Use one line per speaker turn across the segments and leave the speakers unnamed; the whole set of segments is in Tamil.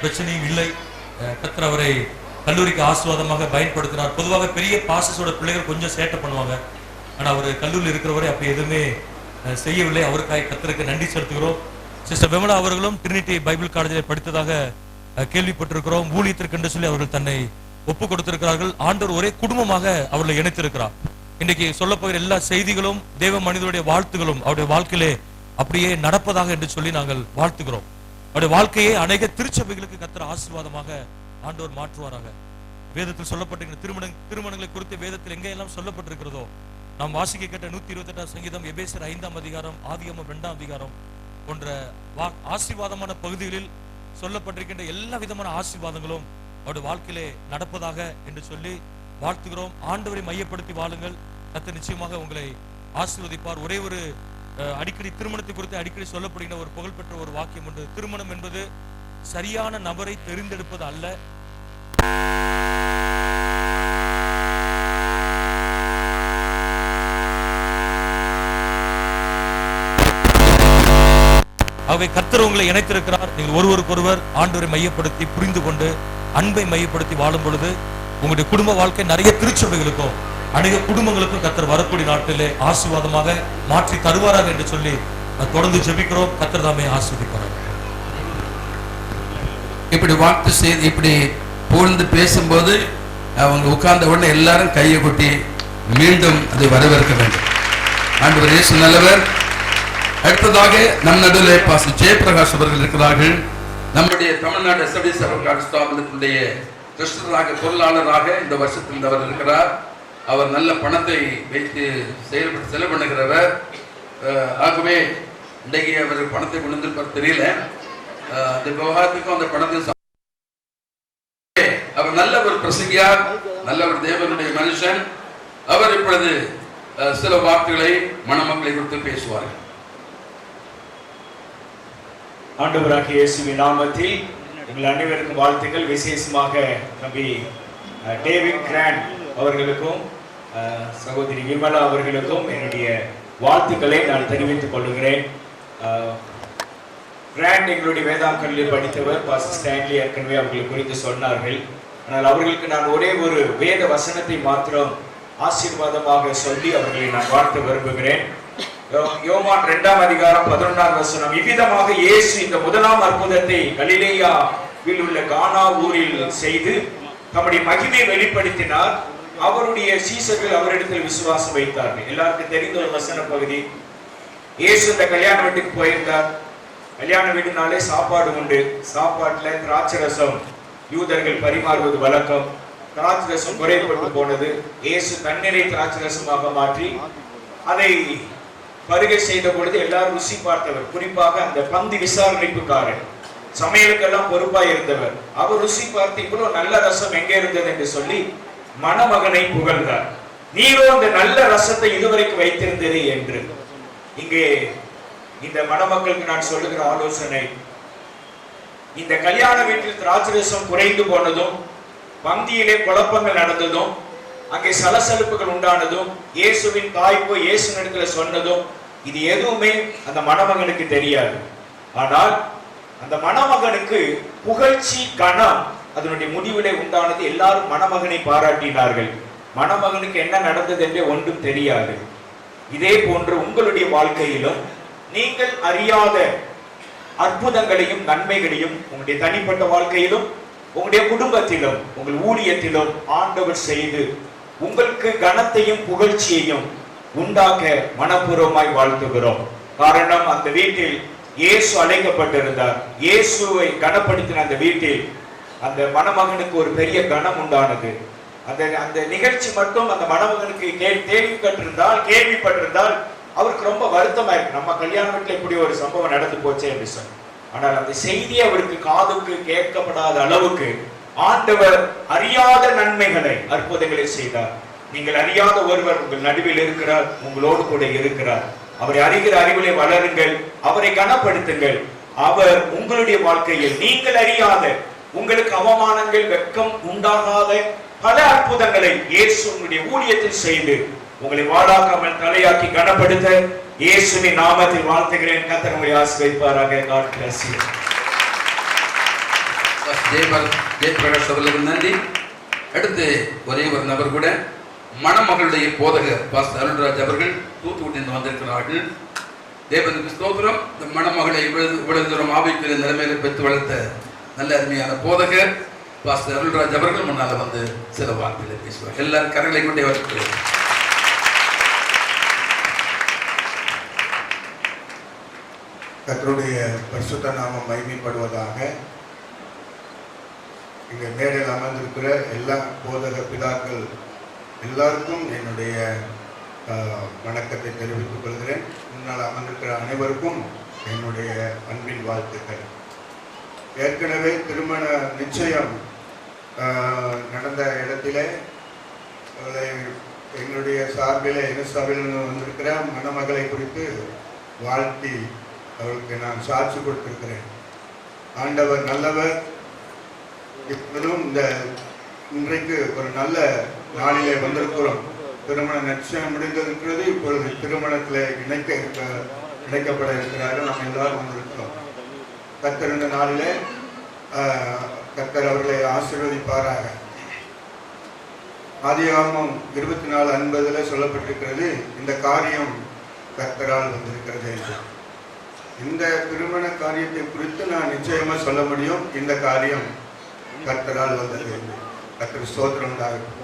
பிரச்சனையும் இல்லை. கர்த்தர் அவரை கல்லூரிக்கு ஆசீர்வாதமாக பயன்படுத்தினார். பொதுவாக பெரிய பாஸ்டர்ஸோட பிள்ளைகள் கொஞ்சம் சேட்டை பண்ணுவாங்க. ஆனால் அவர் கல்லூரியில் இருக்கிறவரை அப்படி எதுவுமே செய்யவில்லை. அவருக்காக கர்த்தருக்கு நன்றி செலுத்துகிறோம். சிஸ்டர் விமலா அவர்களும் ட்ரினிட்டி பைபிள் காலேஜில் படித்ததாக கேள்விப்பட்டிருக்கிறோம். ஊழியத்திற்கு என்று சொல்லி அவர்கள் தன்னை ஒப்பு கொடுத்திருக்கிறார்கள். ஆண்டவர் ஒரே குடும்பமாக அவர்களை இணைத்திருக்கிறார். இன்றைக்கு சொல்லப்போகிற எல்லா செய்திகளும் தேவ மனிதனுடைய வாழ்த்துகளும் அவருடைய வாழ்க்கையிலே அப்படியே நடப்பதாக என்று சொல்லி நாங்கள் வாழ்த்துகிறோம். அவருடைய வாழ்க்கையை அநேக திருச்சபைகளுக்கு கர்த்தர் ஆசீர்வாதமாக ஆண்டவர் மாற்றுவாராக. வேதத்தில் சொல்லப்பட்டிருக்கிற திருமணங்களை குறித்து வேதத்தில் எங்கெல்லாம் சொல்லப்பட்டிருக்கிறதோ நாம் வாசிக்க கேட்ட 128 சங்கீதம், எபேசியர் 5ஆம் அதிகாரம், ஆதியாகமம் 2ஆம் அதிகாரம் போன்ற ஆசீர்வாதமான பகுதிகளில் சொல்லப்பட்டிருக்கின்ற எல்லா விதமான ஆசீர்வாதங்களும் அவருடைய வாழ்க்கையிலே நடப்பதாக என்று சொல்லி வாழ்த்துகிறோம். ஆண்டவரை மையப்படுத்தி வாழுங்கள். கர்த்தர் நிச்சயமாக உங்களை ஆசீர்வதிப்பார். ஒரே ஒரு அடிக்கடி திருமணத்தை குறித்து அடிக்கடி சொல்லப்படுகிற ஒரு புகழ்பெற்ற ஒரு வாக்கியம் உண்டு. திருமணம் என்பது சரியான நபரை தெரிந்தெடுப்பது அல்ல, ஆகவே கர்த்தர் உங்களை இணைத்திருக்கிறார். நீங்கள் ஒருவருக்கொருவர் ஆண்டவரை மையப்படுத்தி புரிந்து கொண்டு அன்பை மையப்படுத்தி வாழும் பொழுது உங்களுடைய குடும்ப வாழ்க்கை நிறைய திருச்சபைகளுக்கும் அநேக குடும்பங்களுக்கும் கர்த்தர் வரக்கூடிய நாட்டிலே ஆசீர்வாதமாக மாற்றி தருவாராக என்று சொல்லி தொடர்ந்து ஜெபிக்கிறோம். கர்த்தர் தாமே ஆசீர்வதிப்பார்.
இப்படி வார்த்தை செய்து இப்படி புகழ்ந்து பேசும்போது அவங்க உட்கார்ந்த உடனே எல்லாரும் கையை கொட்டி மீண்டும் அதை வரவேற்க வேண்டும். ஆண்டவர் இயேசு நல்லவர். அடுத்ததாக நம் நடுவில் பாஸ்டர் ஜெயபிரகாஷ் அவர்கள் இருக்கிறார்கள். நம்முடைய தமிழ்நாடு எஸ்எப்டிசி ஸ்தாபனத்தினுடைய கிருஷ்ணராக பொருளாளராக இந்த வருஷத்தில் அவர் இருக்கிறார். அவர் நல்ல பணத்தை வைத்து செலவு பண்ணுகிறவர். ஆகவே இன்றைக்கு அவர் பணத்தை கொண்டு வந்திருப்பார் தெரியல. அந்த விவகாரத்துக்கும் அந்த பணத்தை அவர் நல்ல ஒரு பிரசங்கியார், நல்ல ஒரு தேவனுடைய மனுஷன். அவர் இப்பொழுது சில வார்த்தைகளை மணமக்களை குறித்து பேசுவார்கள்.
ஆண்டவராகிய இயேசுவின் நாமத்தில் எங்கள் அனைவருக்கும் வாழ்த்துக்கள். விசேஷமாக தம்பி டேவிட் கிராண்ட் அவர்களுக்கும் சகோதரி விமலா அவர்களுக்கும் என்னுடைய வாழ்த்துக்களை நான் தெரிவித்துக் கொள்கிறேன். கிராண்ட் எங்களுடைய வேதாம் கல்லூரியில் படித்தவர். பாஸ்டர் ஸ்டான்லி ஏற்கனவே அவர்களை குறித்து சொன்னார்கள். ஆனால் அவர்களுக்கு நான் ஒரே ஒரு வேத வசனத்தை மாத்திரம் ஆசீர்வாதமாக சொல்லி அவர்களை நான் வாழ்த்த விரும்புகிறேன். யோவான் 2ஆம் அதிகாரம் 11ஆம் வசனம், இவ்விதமாக இயேசு இந்த முதலாம் அற்புதத்தை கலிலேயாவில் உள்ள கானா ஊரில் செய்து தம்முடைய மகிமையை வெளிப்படுத்தினார். அவருடைய சீசர்கள் அவரிடத்தில் விசுவாசம் வைத்தார்கள். எல்லாருக்கும் தெரிந்த ஒரு வசன பகுதி. இயேசு இந்த கல்யாண வீட்டுக்கு போயிருந்தார். கல்யாண வீடுனாலே சாப்பாடு உண்டு. சாப்பாட்டுல திராட்சை ரசம் யூதர்கள் பரிமாறுவது வழக்கம். திராட்சை ரசம் குறைபட்டு போனது. இயேசு தண்ணீரை திராட்சை ரசமாக மாற்றி அதை வருகை செய்த பொழுது எல்லாரும் ருசி பார்த்தவர். குறிப்பாக அந்த பந்தி விசாரணைப்புக்காரர், சமையலுக்கெல்லாம் பொறுப்பாக இருந்தவர், அவர் ருசி பார்த்து இவ்வளவு நல்ல ரசம் எங்கே இருந்தது என்று சொல்லி மணமகனை புகழ்ந்தார். நீரோ அந்த நல்ல ரசத்தை இதுவரைக்கும் வைத்திருந்தது என்று. இங்கே இந்த மணமக்களுக்கு நான் சொல்லுகிற ஆலோசனை, இந்த கல்யாண வீட்டில் திராட்சை ரசம் குறைந்து போனதும், பந்தியிலே குழப்பங்கள் நடந்ததும், அங்கே சலசலுப்புகள் உண்டானதும், இயேசுவின் தாய்ப்போ இயேசு இடத்துல சொன்னதும், இது எதுவுமே அந்த மணமகனுக்கு தெரியாது. ஆனால் அந்த மணமகனுக்கு புகழ்ச்சி கணம் அதனுடைய முடிவிலே உண்டானது. எல்லாரும் மணமகனை பாராட்டினார்கள். மணமகனுக்கு என்ன நடந்தது என்றே ஒன்றும் தெரியாது. இதே போன்று உங்களுடைய வாழ்க்கையிலும் நீங்கள் அறியாத அற்புதங்களையும் நன்மைகளையும் உங்களுடைய தனிப்பட்ட வாழ்க்கையிலும் உங்களுடைய குடும்பத்திலும் உங்கள் ஊழியத்திலும் ஆண்டவர் செய்து உங்களுக்கு கனத்தையும் புகழ்ச்சியையும் உண்டாக்க மனப்பூர்வமாய் வாழ்த்துகிறோம். காரணம், அந்த வீட்டில் இயேசு அழைக்கப்பட்டிருந்தார். இயேசுவை கனப்படுத்தின அந்த வீட்டில் அந்த மணமகனுக்கு ஒரு பெரிய கனம் உண்டானது. அந்த நிகழ்ச்சி மட்டும் அந்த மணமகனுக்கு கேள்விப்பட்டிருந்தால் அவருக்கு ரொம்ப வருத்தமா இருக்கு. நம்ம கல்யாண வீட்டில் இப்படி ஒரு சம்பவம் நடந்து போச்சே என்று சொல்லி. ஆனால் அந்த செய்தி அவருக்கு காதுக்கு கேட்கப்படாத அளவுக்கு ஆண்டவர் அறியாத நன்மைகளை அற்புதங்களை செய்தார். நீங்கள் அறியாத ஒருவர் உங்கள் நடுவில் இருக்கிறார், உங்களோடு கூட இருக்கிறார். அவரை அறிகிற அறிவிலே வளருங்கள், அவரை கனப்படுத்துங்கள். அவர் உங்களுடைய வாழ்க்கையில் நீங்கள் அறியாத, உங்களுக்கு அவமானங்கள் வெட்கம் உண்டாகாத பல அற்புதங்களை இயேசு உங்களுடைய ஊழியத்தில் செய்து உங்களை வாழாக்காமல் தலையாக்கி கனப்படுத்த இயேசுவின் நாமத்தில் வாழ்த்துகிறேன். கர்த்தர் உங்களை ஆசீர்வதிப்பாராக. God bless you.
ஜெயபிரகாஷ் அவர்களுக்கு நன்றி. அடுத்து ஒரே ஒரு நபர் கூட மணமகளுடைய போதகர் பாஸ்டர் அருள்ராஜ் அவர்கள் தூத்துக்குடியிலிருந்து வந்திருக்கிறார்கள். தேவனுக்கு ஸ்தோத்திரம். இந்த மணமகளை இவ்வளவு தூரம் ஆவிக்குரிய நிலைமையில பெற்று வளர்த்த நல்ல அருமையான போதகர் பாஸ்டர் அருள்ராஜ் அவர்கள் முன்னால வந்து சில வார்த்தைகளை பேசுவார். எல்லாரும் கரங்களை கொண்டே வரக்கூடிய
கர்த்தருடைய பரிசுத்த நாமம் மகிமைப்படுவதாக. இங்கே மேடையில் அமர்ந்திருக்கிற எல்லா போதக பிதாக்கள் எல்லாருக்கும் என்னுடைய வணக்கத்தை தெரிவித்துக் கொள்கிறேன். முன்னால் அமர்ந்திருக்கிற அனைவருக்கும் என்னுடைய அன்பின் வாழ்த்துக்கள். ஏற்கனவே திருமண நிச்சயம் நடந்த இடத்திலே எங்களுடைய சார்பில் எங்கள் சபையில் வந்திருக்கிற மணமகளை குறித்து வாழ்த்தி அவருக்கு நான் சாட்சி கொடுத்திருக்கிறேன். ஆண்டவர் நல்லவர். இப்போதும் இன்றைக்கு ஒரு நல்ல நாளிலே வந்திருக்கிறோம். திருமண நிச்சயம் முடிந்திருக்கிறது. இப்பொழுது திருமணத்தில் இணைக்கப்பட இருக்கிறார்கள். நாம் எல்லாரும் வந்திருக்கிறோம். கர்த்தர் இந்த நாளிலே கர்த்தர் அவர்களை ஆசீர்வதிப்பாராக. ஆதியாகமம் 24:50 சொல்லப்பட்டிருக்கிறது, இந்த காரியம் கர்த்தரால் வந்திருக்கிறது என்று. இந்த திருமண காரியத்தை குறித்து நான் நிச்சயமா சொல்ல முடியும், இந்த காரியம் கர்த்தரால் வந்தது என்று. கர்த்தர் ஸ்தோத்திரம் உண்டாகும்.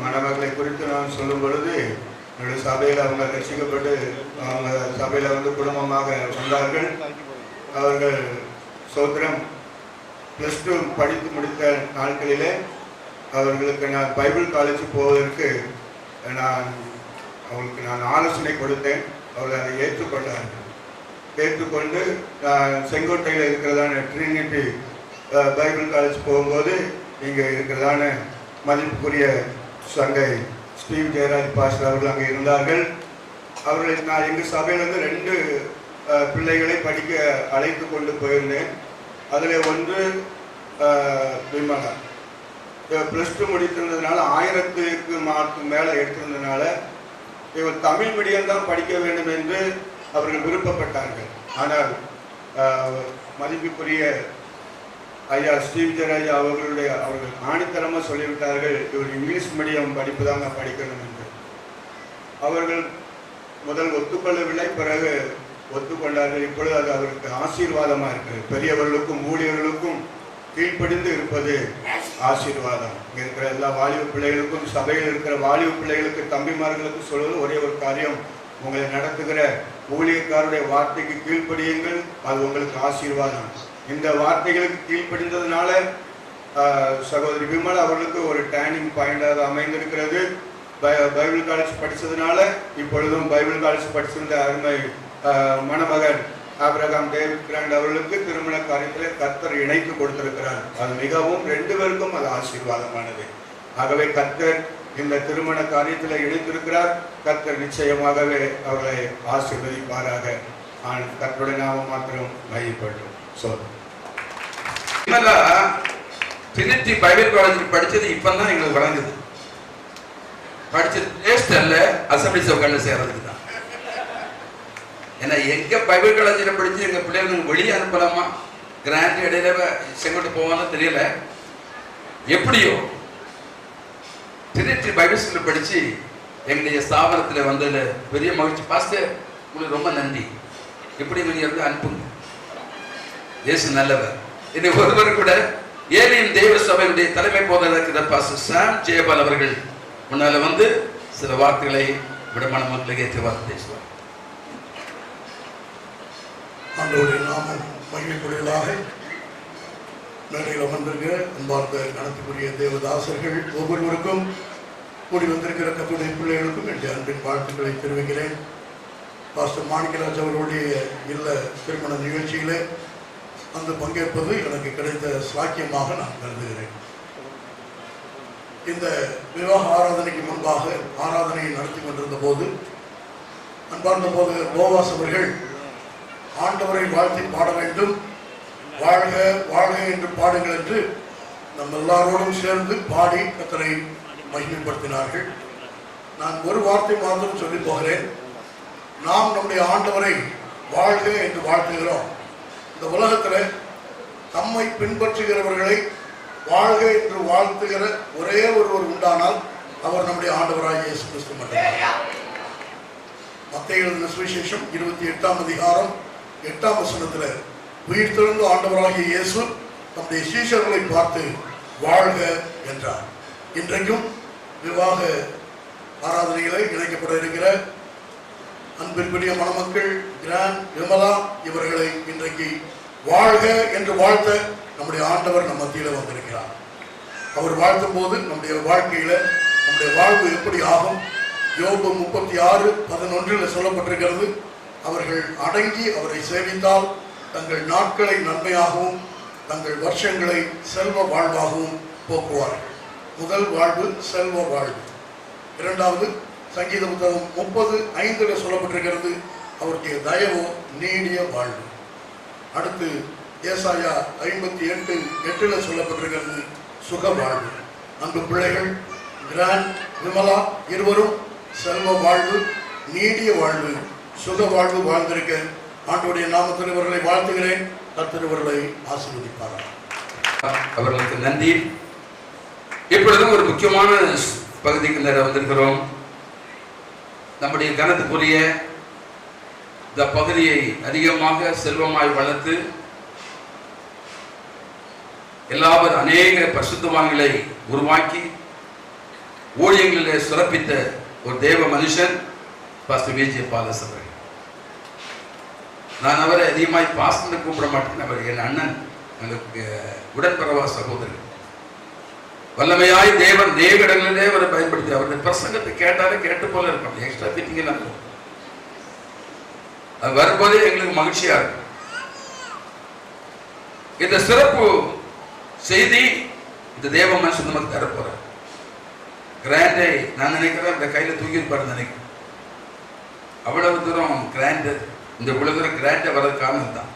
மணமகளை குறித்து நான் சொல்லும் பொழுது என்னுடைய சபையில் அவங்க ரசிக்கப்பட்டு அவங்க சபையில் வந்து குடும்பமாக வந்தார்கள். அவர்கள் ஸ்தோத்திரம் +2 படித்து முடித்த நாட்களிலே அவர்களுக்கு நான் பைபிள் காலேஜ் போவதற்கு அவங்களுக்கு நான் ஆலோசனை கொடுத்தேன். அவர்கள் அதை ஏற்றுக்கொண்டார்கள். ஏற்றுக்கொண்டு செங்கோட்டையில் இருக்கிறதான ட்ரினிட்டி பைபிள் காலேஜ் போகும்போது இங்கே இருக்கிறதான மதிப்புக்குரிய சங்கை ஸ்டீவ் ஜெயராஜ் பாஸ்டர் அவர்கள் அங்கே இருந்தார்கள். அவர்களை நான் எங்கள் சபையிலேருந்து 2 பிள்ளைகளை படிக்க அழைத்து கொண்டு போயிருந்தேன். அதில் ஒன்று விமலா +2 முடித்திருந்ததுனால 1000க்கு மார்க்கு மேலே எடுத்திருந்ததுனால இவர் தமிழ் மீடியம் தான் படிக்க வேண்டும் என்று அவர்கள் விருப்பப்பட்டார்கள். ஆனால் மதிப்புக்குரிய ஐயா ஸ்டீவ் ஜெயராஜ் அவர்கள் ஆணித்தரமாக சொல்லிவிட்டார்கள், இவர் இங்கிலீஷ் மீடியம் படிப்பு தாங்க படிக்கணும் என்று. அவர்கள் முதல் ஒத்துக்கொள்ளவில்லை, பிறகு ஒத்துக்கொண்டார்கள். இப்பொழுது அது அவருக்கு ஆசீர்வாதமாக இருக்கிறது. பெரியவர்களுக்கும் ஊழியர்களுக்கும் கீழ்ப்படிந்து இருப்பது ஆசீர்வாதம். இங்கே இருக்கிற எல்லா வாலிப பிள்ளைகளுக்கும் சபையில் இருக்கிற வாலிப பிள்ளைகளுக்கு தம்பிமார்களுக்கு சொல்வது ஒரே ஒரு காரியம், உங்களை நடத்துகிற ஊழியக்காருடைய வார்த்தைக்கு கீழ்ப்படியுங்கள், அது உங்களுக்கு ஆசீர்வாதம். இந்த வார்த்தைகளுக்கு கீழ்ப்படிந்ததுனால சகோதரி விமல் அவர்களுக்கு ஒரு டேர்னிங் பாயிண்டாக அமைந்திருக்கிறது. பைபிள் காலேஜ் படித்ததுனால இப்பொழுதும் பைபிள் காலேஜ் படிச்சிருந்த அருமை மணமகன் ஆபிரகாம் டேவிட் கிராண்ட் அவர்களுக்கு திருமண காரியத்தில் கர்த்தர் இணைத்து கொடுத்திருக்கிறார். அது மிகவும் 2 பேருக்கும் அது ஆசீர்வாதமானது. ஆகவே கர்த்தர் இந்த திருமண காரியத்தில் இணைத்திருக்கிறார். கர்த்தர் நிச்சயமாகவே அவர்களை ஆசீர்வதிப்பாராக. கர்த்தருடைய நாமம் மாத்திரம் மகிமைப்படும்.
ட்ரினிட்டி பைபிள் காலேஜ் படிச்சது இப்பதான் எங்களுக்கு வழங்குது. படிச்சது டேஸ்ட் அல்ல, அசம்பிளி சவுக்கல்ல சேர்றதுக்கு தான். ஏன்னா எங்க பைபிள் காலேஜில் படிச்சு எங்க பிள்ளைகளுக்கு வெளியே அனுப்பலாமா, கிராண்ட் இடையில செங்கோட்டு போவான்னு தெரியல. எப்படியோ ட்ரினிட்டி பைபிள் ஸ்கூலில் படிச்சு எங்களுடைய ஸ்தாபனத்தில் வந்தது பெரிய மகிழ்ச்சி. பாஸ்டர் உங்களுக்கு ரொம்ப நன்றி. எப்படி நீங்க வந்து அனுப்புங்க, இயேசு நல்லவர். இனி ஒருவர் கூட ஏலியின் தெய்வ சபையுடைய தலைமை போதகர் பாஸ்டர் சாம் ஜெயபால் அவர்கள் முன்னால வந்து சில வார்த்தைகளை விடமான மக்களுக்கு ஏற்ற வார்த்தை பேசுவார்.
ஆண்டவருடைய நாமம் மகிமைப்படுவதாக. மேடையில் அமர்ந்திருக்கிற அன்பார்ந்த கணத்துக்குரிய தேவதாசர்கள் ஒவ்வொருவருக்கும், கூடி வந்திருக்கிற கர்த்தருடைய பிள்ளைகளுக்கும் என்னுடைய அன்பின் வாழ்த்துக்களை தெரிவிக்கிறேன். பாஸ்டர் மாணிக்கராஜ் அவர்களுடைய இல்ல திருமண நிகழ்ச்சியிலே வந்து பங்கேற்பது எனக்கு கிடைத்த சாக்கியமாக நான் கருதுகிறேன். இந்த விவாக ஆராதனைக்கு முன்பாக ஆராதனையை நடத்தி கொண்டிருந்த போது அன்பார்ந்த போது போவாஸ் அவர்கள் ஆண்டவரை வாழ்த்தி பாட வேண்டும், வாழ்க வாழ்க என்று பாடுங்கள் என்று நம்ம எல்லாரோடும் சேர்ந்து பாடி கர்த்தரை மகிமைப்படுத்தினார்கள். நான் ஒரு வார்த்தை மாத்திரம் சொல்லி போகிறேன். நாம் நம்முடைய ஆண்டவரை வாழ்க என்று வாழ்த்துகிறோம். இந்த உலகத்தில் தம்மை பின்பற்றுகிறவர்களை வாழ்க என்று வாழ்த்துகிற ஒரே ஒருவர் உண்டானால் அவர் நம்முடைய ஆண்டவராகிய இயேசு கிறிஸ்து மட்டுமே. மத்தேயு எழுதின சுவிசேஷம் 28ஆம் அதிகாரம் 8ஆம் வசனத்தில் உயிர்த்தெழுந்த ஆண்டவராகிய இயேசு தம்முடைய சீஷர்களை பார்த்து வாழ்க என்றார். இன்றைக்கும் விவாக ஆராதனைகளை இணைக்கப்பட இருக்கிற அன்பிற்குரிய மணமக்கள் கிராண்ட் விமலா இவர்களை இன்றைக்கு வாழ்க என்று வாழ்த்த நம்முடைய ஆண்டவர் நம் மத்தியில் வந்திருக்கிறார். அவர் வாழ்த்தும் போது நம்முடைய வாழ்க்கையில நம்முடைய வாழ்வு எப்படி ஆகும்? யோபு 36:11 சொல்லப்பட்டிருக்கிறது, அவர்கள் அடங்கி அவரை சேவித்தால் தங்கள் நாட்களை நன்மையாகவும் தங்கள் வருஷங்களை செல்வ வாழ்வாகவும் போக்குவார்கள். முதல் வாழ்வு செல்வ வாழ்வு. இரண்டாவது சங்கீத புத்தகம் 30:5 சொல்லப்பட்டிருக்கிறது, அவருடைய தயவோ நீடிய வாழ்வு. அடுத்து ஏசாயா 58:8 சொல்லப்பட்டிருக்கிறது, சுக வாழ்வு. அன்பு பிள்ளைகள் கிராண்ட் விமலா இருவரும் செல்வ வாழ்வு, நீடிய வாழ்வு, சுக வாழ்வு வாழ்ந்திருக்க ஆண்டவருடைய நாமத்தில் இவர்களை வாழ்த்துகிறேன். கர்த்தர் இவர்களை ஆசீர்வதிப்பார்கள்.
அவர்களுக்கு நன்றி. இப்பொழுதும் ஒரு முக்கியமான பகுதிக்கு வந்திருக்கிறோம். நம்முடைய கனத்துக்குரிய இந்த பகுதியை அதிகமாக செல்வமாய் வளர்த்து எல்லாரும் அநேக பரிசுத்தவான்களை உருவாக்கி ஊழியங்களிலே சிறப்பித்த ஒரு தேவ மனுஷன் பாஸ்டர் விஜே பாலஸ் அவர்கள். நான் அவரை அதிகமாய் பாஸ்டர் கூப்பிட மாட்டேன். அவர் என் அண்ணன், எங்களுக்கு உடன்பிறவா சகோதரர். வல்லமையாய் தேவன் அநேக இடங்களிலே அவரை பயன்படுத்தி அவருடைய பிரசங்கத்தை கேட்டாலே கேட்டு போல இருக்கும். எக்ஸ்ட்ரா ஃபிட்டிங் இருக்கும். அது வரும்போதே எங்களுக்கு மகிழ்ச்சியா இருக்கும். இந்த சிறப்பு செய்தி இந்த தேவ மனுஷன் நமக்கு தரப்போறார். கிராண்டை நான் நினைக்கிறேன் இந்த கையில தூக்கியிருப்பாரு நினைக்கிறேன். அவ்வளவு தூரம் கிராண்ட், இந்த இவ்வளவு தூரம் கிராண்டை வர்றது காரணம் தான்.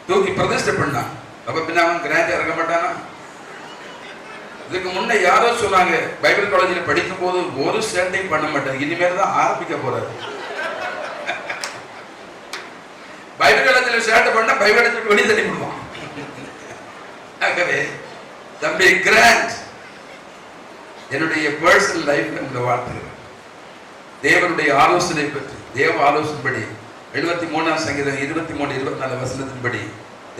தூக்கி பிரதிஷ்டை பண்ணான். அப்ப பின்ன அவன் கிராண்ட் இறக்க மாட்டானா? இதுக்கு முன்னே யாரோ சொன்னாங்க, பைபிள் காலேஜில் படிக்கும் போது ஒரு சேட்டையும் பண்ண மாட்டார், இனிமேல் தான் ஆரம்பிக்க போறாரு. பைபிள் காலேஜில் சேட்டை பண்ணா பைபிள் காலேஜ் வெளியே தள்ளி விடுவான். ஆகவே தம்பி கிராண்ட், என்னுடைய பர்சனல் லைஃப்ல உங்களை வாழ்த்துகிறேன். தேவனுடைய ஆலோசனை பற்றி, தேவ ஆலோசனைப்படி 73ஆம் சங்கீதம் 23-24 வசனத்தின்படி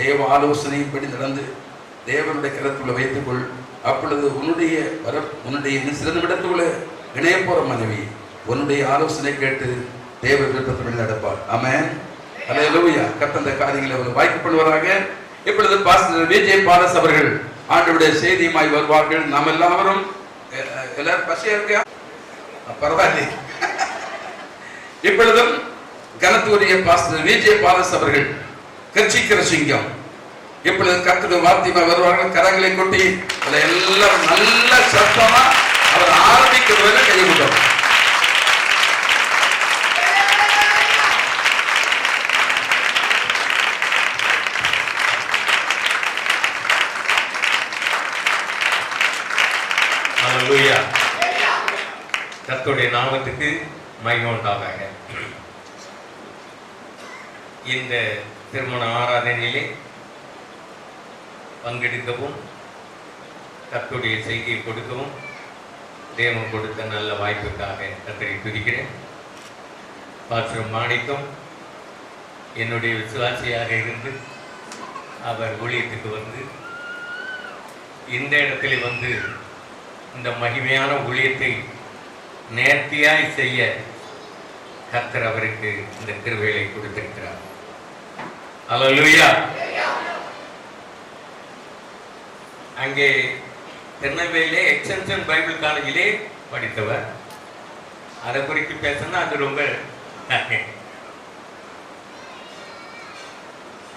தேவ ஆலோசனையின்படி நடந்து தேவனுடைய கருத்துக்குள்ள வைத்துக்கொள். அப்பொழுது உன்னுடைய சிறந்தவிடத்துக்குள்ள இணைய போற மனைவி உன்னுடைய ஆலோசனை கேட்டு தேவ விருப்பத்தில் நடப்பார். ஆமென். அல்லேலூயா. கர்த்தர் அந்த காரியங்களை அவர் வாய்ப்பு பண்ணுவாராக. இப்பொழுது பாஸ்டர் விஜே பாலஸ் அவர்கள் ஆண்டவருடைய செய்தியுமாய் வருவார்கள். நாம் எல்லாரும் பசியா இருக்க பரவாயில்லை. இப்பொழுதும் கனத்துடைய பாஸ்டர் விஜே பாலஸ் அவர்கள் கட்சிக்கிற சிங்கம் இப்பொழுது கர்த்தருடைய வார்த்தையுமாய் வருவார்கள். கரங்களை கொட்டி எல்லாரும் நல்ல சத்தமா அவர் ஆரம்பிக்கிறவரை கையை கொண்டோம்.
அல்லேலூயா. கர்த்தருடைய நாமத்துக்கு மகிமை உண்டாதாக. இந்த திருமண ஆராதனையிலே பங்கெடுக்கவும் கர்த்தருடைய செய்தியை கொடுக்கவும் தேவன் கொடுத்த நல்ல வாய்ப்புக்காக கர்த்தரை துதிக்கிறேன். பாஸ்டர் மாணிக்கம் என்னுடைய விசுவாசியாக இருந்து அவர் ஊழியத்துக்கு வந்து இந்த இடத்துல வந்து இந்த மகிமையான ஊழியத்தை நேர்த்தியாய் செய்ய கர்த்தர் அவருக்கு இந்த கிருபையை கொடுத்திருக்கிறார். அல்லேலூயா. அங்கே திருநெல்வேலியிலே எக்ஸ்டென்ஷன் பைபிள் காலேஜிலே படித்தவர். அதை குறித்து பேசணும்னா அது ரொம்ப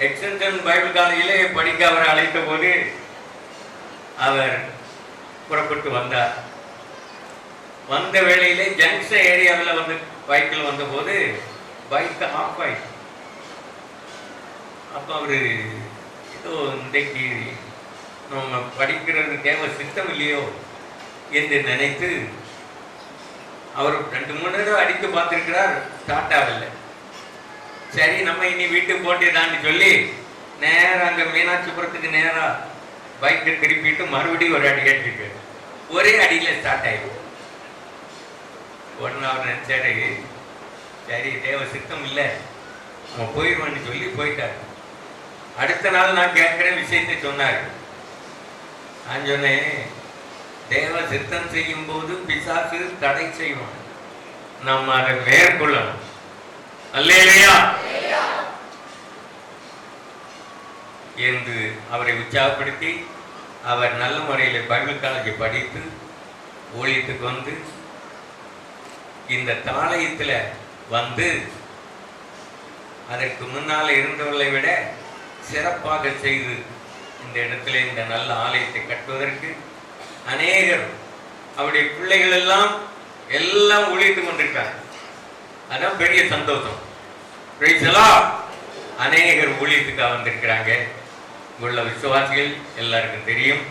எக்ஸ்டென்ஷன் பைபிள் காலேஜிலே படிக்க அவரை அழைத்த போது அவர் புறப்பட்டு வந்தார். வந்த வேளையிலே ஜங்ஷன் ஏரியாவில் வந்து பைக்கில் வந்தபோது பைக் ஆஃப் ஆயிடுச்சு. அப்போ அவர் ஏதோ இன்றைக்கு நம்ம படிக்கிறது தேவை சித்தம் இல்லையோ என்று நினைத்து அவர் 2-3 தடவை அடித்து பார்த்துருக்கிறார், ஸ்டார்ட் ஆகலை. சரி நம்ம இனி வீட்டுக்கு போட்டுதான்னு சொல்லி நேரா அங்க மீனாட்சிபுரத்துக்கு நேரா பைக்கை திருப்பிட்டு மறுபடியும் ஒரு அடி அடிச்சிருக்கு. ஒரே அடியில ஸ்டார்ட் ஆயிடும். உடனே அவர் நினைச்சாரு, சரி தேவ சித்தம் இல்லை, அவன் போயிடுவான்னு சொல்லி போயிட்டாரு. அடுத்த நாள் நான் கேட்கிற விஷயத்தை சொன்னாரு. நான் சொன்னேன், தேவ சித்தம் செய்யும் போது பிசாசு தடை செய்வான், நம்ம அதை மேற்கொள்ளணும். அல்லேலூயா என்று அவரை உற்சாகப்படுத்தி, அவர் நல்ல முறையில் பைபிள் காலேஜை படித்து ஊழியத்துக்கு வந்து இந்த தாலயத்தில் வந்து அதற்கு முன்னால் இருந்தவர்களை விட சிறப்பாக செய்து இந்த இடத்துல இந்த நல்ல ஆலயத்தை கட்டுவதற்கு அநேகர் அவருடைய பிள்ளைகள் எல்லாம் ஊழித்து கொண்டிருக்காங்க. அதான் பெரிய சந்தோஷம். அநேகர் ஊழியத்துக்காக வந்திருக்கிறாங்க. உள்ள விசுவாசிகள் எல்லாருக்கும் தெரியும்.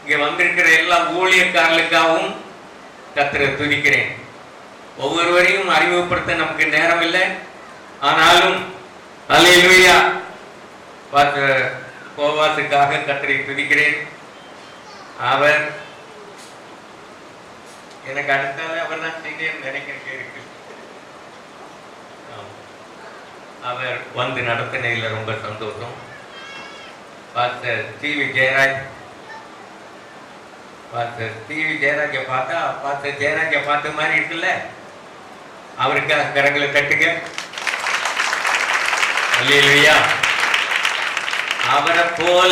இங்க வந்திருக்கிற எல்லா ஊழியக்காரர்களுக்காகவும் கர்த்தரை துதிக்கிறேன். ஒவ்வொருவரையும் அறிமுகப்படுத்த நமக்கு நேரம் இல்லை. ஆனாலும் அல்லேலூயா கோவாசுக்காக கர்த்தரை துதிக்கிறேன். அவர் எனக்கு அடுத்தால அவர் தான் செய்தேன் நினைக்கிறேன் இருக்கு. அவர் வந்து நடத்தினதில் ரொம்ப சந்தோஷம். பாஸ்டர் டிவி ஜெயராஜை பார்த்தா பாஸ்டர் ஜெயராஜை பார்த்த மாதிரி இருக்குல்ல, அவருக்காக கரங்களை தட்டுங்க. அல்லேலூயா. அவரை போல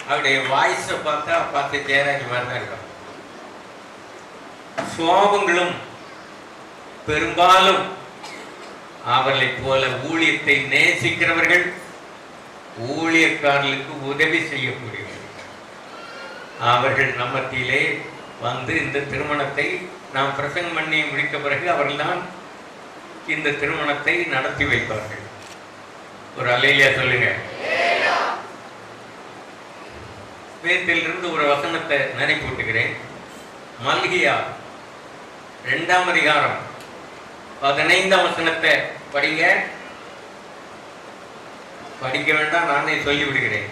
அவருடைய வாய்ஸை பார்த்தா பாஸ்டர் ஜெயராஜ் மாதிரி தான் இருக்கும். சுவாபங்களும் பெரும்பாலும் அவர்களை போல ஊழியத்தை நேசிக்கிறவர்கள், ஊழியக்காரர்களுக்கு உதவி செய்யக்கூடியவர்கள். அவர்கள் நம்மத்திலே வந்து இந்த திருமணத்தை நாம் பிரசங்கம் பண்ணி முடித்த பிறகு அவர்கள்தான் இந்த திருமணத்தை நடத்தி வைப்பார்கள். ஒரு அல்லேலூயா சொல்லுங்க. வேதத்திலிருந்து ஒரு வசனத்தை நினைப்பூட்டுகிறேன். மல்கியா 2ஆம் அதிகாரம் 15ஆம் வசனத்தை படிங்க. படிக்க வேண்டாம், நானே சொல்லி விடுகிறேன்.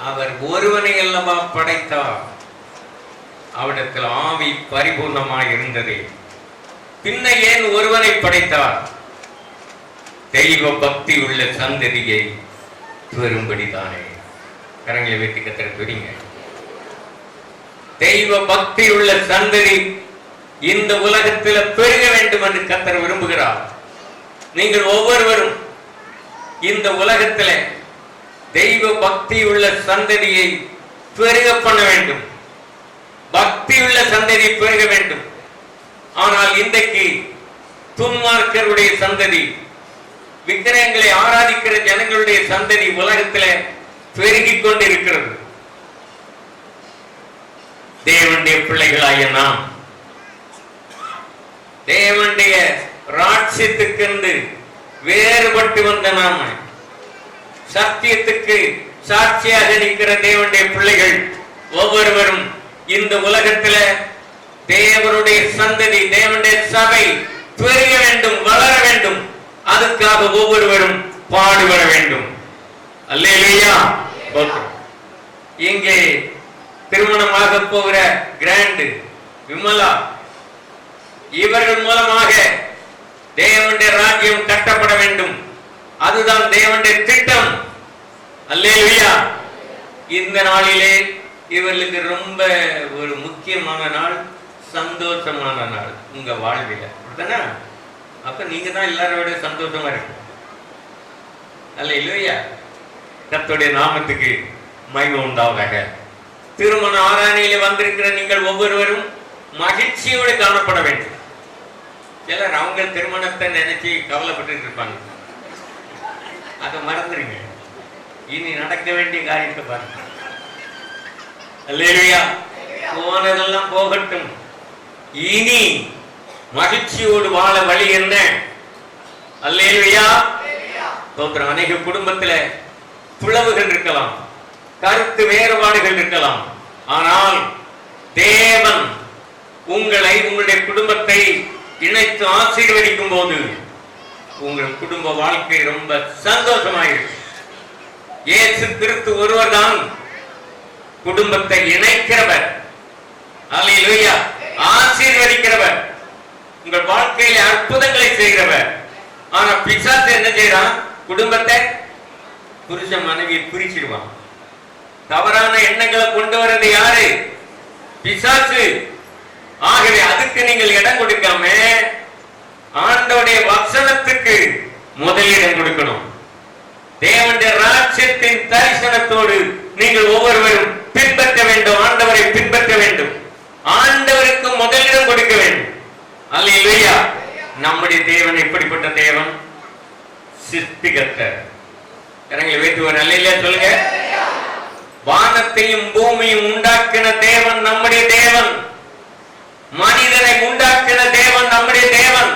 அவர் ஒருவனை அல்லவா படைத்தார், அவரிடத்தில் ஆவி பரிபூர்ணமாய் இருந்தது. பின்ன ஏன் ஒருவனை படைத்தார்? தெய்வ பக்தி உள்ள சந்ததியை பெறும்படிதானே. கரங்களை வைத்து கர்த்தரை துதிங்க. தெய்வ பக்தி உள்ள சந்ததி இந்த உலகத்தில் பெருக வேண்டும் என்று கர்த்தர் விரும்புகிறார். நீங்கள் ஒவ்வொருவரும் இந்த உலகத்தில் தெய்வ பக்தி உள்ள சந்ததியை பெருக பண்ண வேண்டும். பக்தி உள்ள சந்ததி பெருக வேண்டும். ஆனால் இன்றைக்கு துன்மார்க்கருடைய சந்ததி, விக்கிரகங்களை ஆராதிக்கிற ஜனங்களுடைய சந்ததி உலகத்தில் பெருகிக் கொண்டிருக்கிறது. தேவனுடைய பிள்ளைகளாய நாம் தேவனுடைய ராட்சியத்துக்கென்று வேறுபட்டு வந்த நாம சத்தியத்துக்கு சாட்சியாக நிற்கிற தேவனுடைய பிள்ளைகள் ஒவ்வொருவரும் இந்த உலகத்துல தேவனுடைய சந்ததி, தேவனுடைய சபை பெருக வேண்டும், வளர வேண்டும். அதுக்காக ஒவ்வொருவரும் பாடுபட வேண்டும். அல்லேலூயா. இங்கே திருமணமாக போகிற கிராண்ட் விமலா, இவர்கள் மூலமாக தேவனுடைய ராஜ்யம் கட்டப்பட வேண்டும். அதுதான் தேவனுடைய திட்டம். அல்லேலூயா. இந்த நாளிலே இவர்களுக்கு ரொம்ப ஒரு முக்கியமான நாள், சந்தோஷமான நாள் உங்க வாழ்வில். அப்படித்தானே? அப்ப நீங்க தான் எல்லாரோட சந்தோஷமா இருக்கு. அல்லேலூயா. கர்த்தருடைய நாமத்துக்கு மகிமை உண்டாவதாக. திருமண ஆராதனையிலே வந்திருக்கிற நீங்கள் ஒவ்வொருவரும் மகிழ்ச்சியோடு காணப்பட வேண்டும். சிலர் அவங்க திருமணத்தை நினைச்சு கவலைப்பட்டு இருப்பாங்க. அதை மறந்துருங்க. இனி நடக்க வேண்டிய காரியத்தை பாருங்க. அல்லேலூயா. போனதெல்லாம் போகட்டும். இனி மகிழ்ச்சியோடு வாழ வழி என்ன? அல்லேலூயா. தோற்றம். அநேக குடும்பத்தில் பிளவுகள் இருக்கலாம், கருத்து வேறுபாடுகள் இருக்கலாம். ஆனால் தேவன் உங்களை, உங்களுடைய குடும்பத்தை இணைத்து ஆசீர்வதிக்கும் போது உங்கள் குடும்ப வாழ்க்கை ரொம்ப சந்தோஷமாயிருக்கு. இயேசு கிறிஸ்து ஒருவர்தான் குடும்பத்தை இணைக்கிறவர், அல்லேலூயா, ஆசீர்வதிக்கிறவர், உங்கள் வாழ்க்கையில அற்புதங்களை செய்கிறவர். ஆனா பிசாசு என்ன செய்யறான்? குடும்பத்தை புருஷன் மனைவியை பிரிச்சிடுவான். தவறான எண்ணங்களை கொண்டு வர்றது யாரு? பிசாசு. ஆகவே அதுக்கு நீங்கள் இடம் கொடுக்காம ஆண்டவருடைய வசனத்துக்கு முதலிடம் கொடுக்கணும். தேவனுடைய ராஜ்யத்தின் தரிசனத்தோடு நீங்கள் ஒவ்வொருவரும் பின்பற்ற வேண்டும். ஆண்டவரை பின்பற்ற வேண்டும். ஆண்டவருக்கு முதலிடம் கொடுக்க வேண்டும். அல்லேலூயா. நம்முடைய தேவன் எப்படிப்பட்ட தேவன்? சிருஷ்டிகர்த்தர். கரங்களை வைத்து ஒரு அல்லேலூயா சொல்லுங்க. வானத்தையும் பூமியும் உண்டாக்கின தேவன் நம்முடைய தேவன். மனிதனை உண்டாக்கின தேவன் நம்முடைய தேவன்.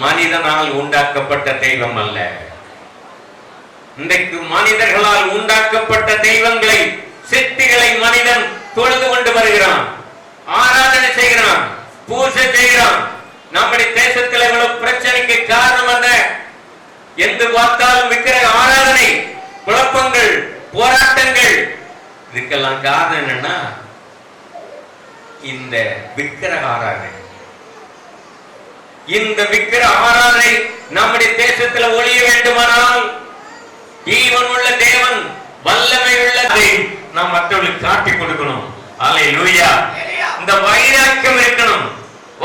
மனிதனால் உண்டாக்கப்பட்ட தெய்வம் அல்ல. இன்றைக்கு மனிதர்களால் உண்டாக்கப்பட்ட தெய்வங்களை, சித்திகளை மனிதன் தொழுது கொண்டு வருகிறான், ஆராதனை செய்கிறான், பூஜை செய்கிறான். நம்முடைய தேசத்தில் இவ்வளவு பிரச்சனைக்கு காரணம் என்ன? எங்கு பார்த்தாலும் விக்கிரக ஆராதனை, குழப்பங்கள், போராட்டங்கள். இதுக்கெல்லாம் காரணம் என்னன்னா இந்த விக்கிரக ஆராதனை. இந்த விக்கிரக ஆராதனை நம்முடைய தேசத்தில் ஒழிய வேண்டுமானால் ஜீவனுள்ள தேவன், வல்லமை உள்ளதை நாம் மற்றவர்களுக்கு காட்டி கொடுக்கணும். அல்லேலூயா. இந்த வைராக்கியம் இருக்கணும்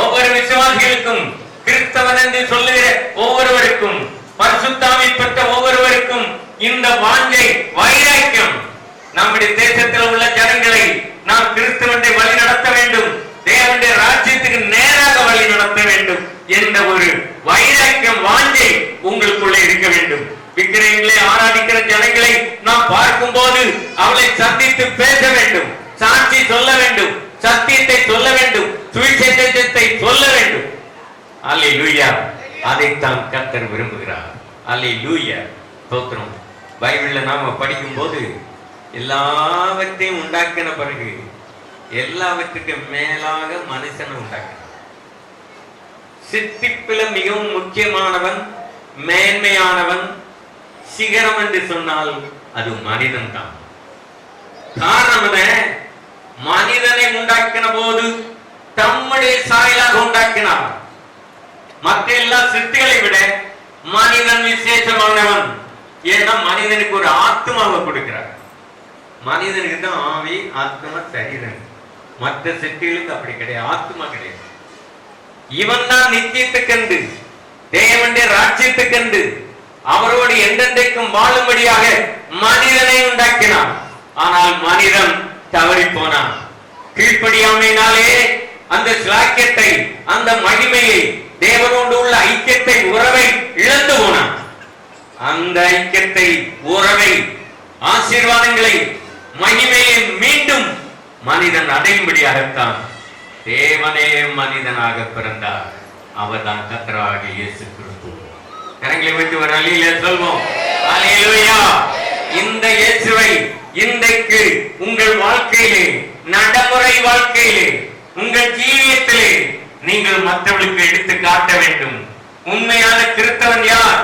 ஒவ்வொரு விசுவாசிகளுக்கும், கிறிஸ்தவன் என்று சொல்லுகிற ஒவ்வொருவருக்கும், பரிசுத்தாவி பெற்ற ஒவ்வொருவருக்கும் இந்த வாஞ்சை, வைராக்கியம். நம்முடைய தேசத்தில் உள்ள ஜனங்களை நாம் கிறிஸ்தவனை வழி நடத்த வேண்டும், தேவனுடைய ராஜ்யத்துக்கு நேராக வழி நடத்த வேண்டும் என்ற ஒரு வைராக்கியம், வாஞ்சை உங்களுக்குள்ளே இருக்க வேண்டும். விக்கிரகங்களை ஆராதிக்கிற ஜனங்களை நாம் பார்க்கும் போது அவளை சந்தித்து பேச வேண்டும், சாட்சி சொல்ல வேண்டும், சத்தியத்தை சொல்ல வேண்டும், சுவிசேஷத்தை சொல்ல வேண்டும். அல்லேலூயா. அதைத்தான் கர்த்தர் விரும்புகிறார். அல்லேலூயா. ஸ்தோத்திரம். பைபிள்ல நாம படிக்கும் போது எல்லாவற்றையும் உண்டாக்கின பிறகு எல்லாவற்றுக்கும் மேலாக மனுஷனை உண்டாக்கினார். சித்திப்பில மிகவும் முக்கியமானவன், மேன்மையானவன், சிகரம் என்று சொன்னால் அது மனிதன் தான். காரணம் என்ன? மனிதனை உண்டாக்கின போது தம்முடைய சாயலாக உண்டாக்கினார். மற்ற எல்லா சிருஷ்டிகளை விட மனிதன் விசேஷமானவன். ஏன்னா மனிதனுக்கு ஒரு ஆத்மாவை கொடுக்கிறார். மனிதனுக்கு தான் ஆவி, ஆத்மா, சரீரம். மற்ற சிருஷ்டிகளுக்கு அப்படி கிடையாது, ஆத்மா கிடையாது. இவன் தான் நித்தியத்துக்கென்று, தேவனுடைய ராஜ்யத்துக்கென்று, அவரோடு என்றென்றைக்கும் வாழும்படியாக மனிதனை உண்டாக்கினான். ஆனால் மனிதன் தவறி போனான். கீழ்ப்படியாமையினாலே அந்த சிலாக்கியத்தை, அந்த மகிமையை, தேவனோடு உள்ள ஐக்கியத்தை, உறவை இழந்து போனான். அந்த ஐக்கியத்தை, உறவை, ஆசீர்வாதங்களை, மகிமையை மீண்டும் மனிதன் அடையும்படியாகத்தான் தேவனே மனிதனாக பிறந்தார். அவர்தான் கர்த்தராகிய இயேசு கிறிஸ்து. கரங்களை வைத்து ஒரு அல்லேலூயா சொல்வோம். அல்லேலூயா. இந்த இயேசுவை இன்றைக்கு உங்கள் வாழ்க்கையிலே, நடைமுறை வாழ்க்கையிலே, உங்கள் ஜீவியத்திலே நீங்கள் மற்றவர்களுக்கு எடுத்து காட்ட வேண்டும். உண்மையான கிறிஸ்தவன் யார்?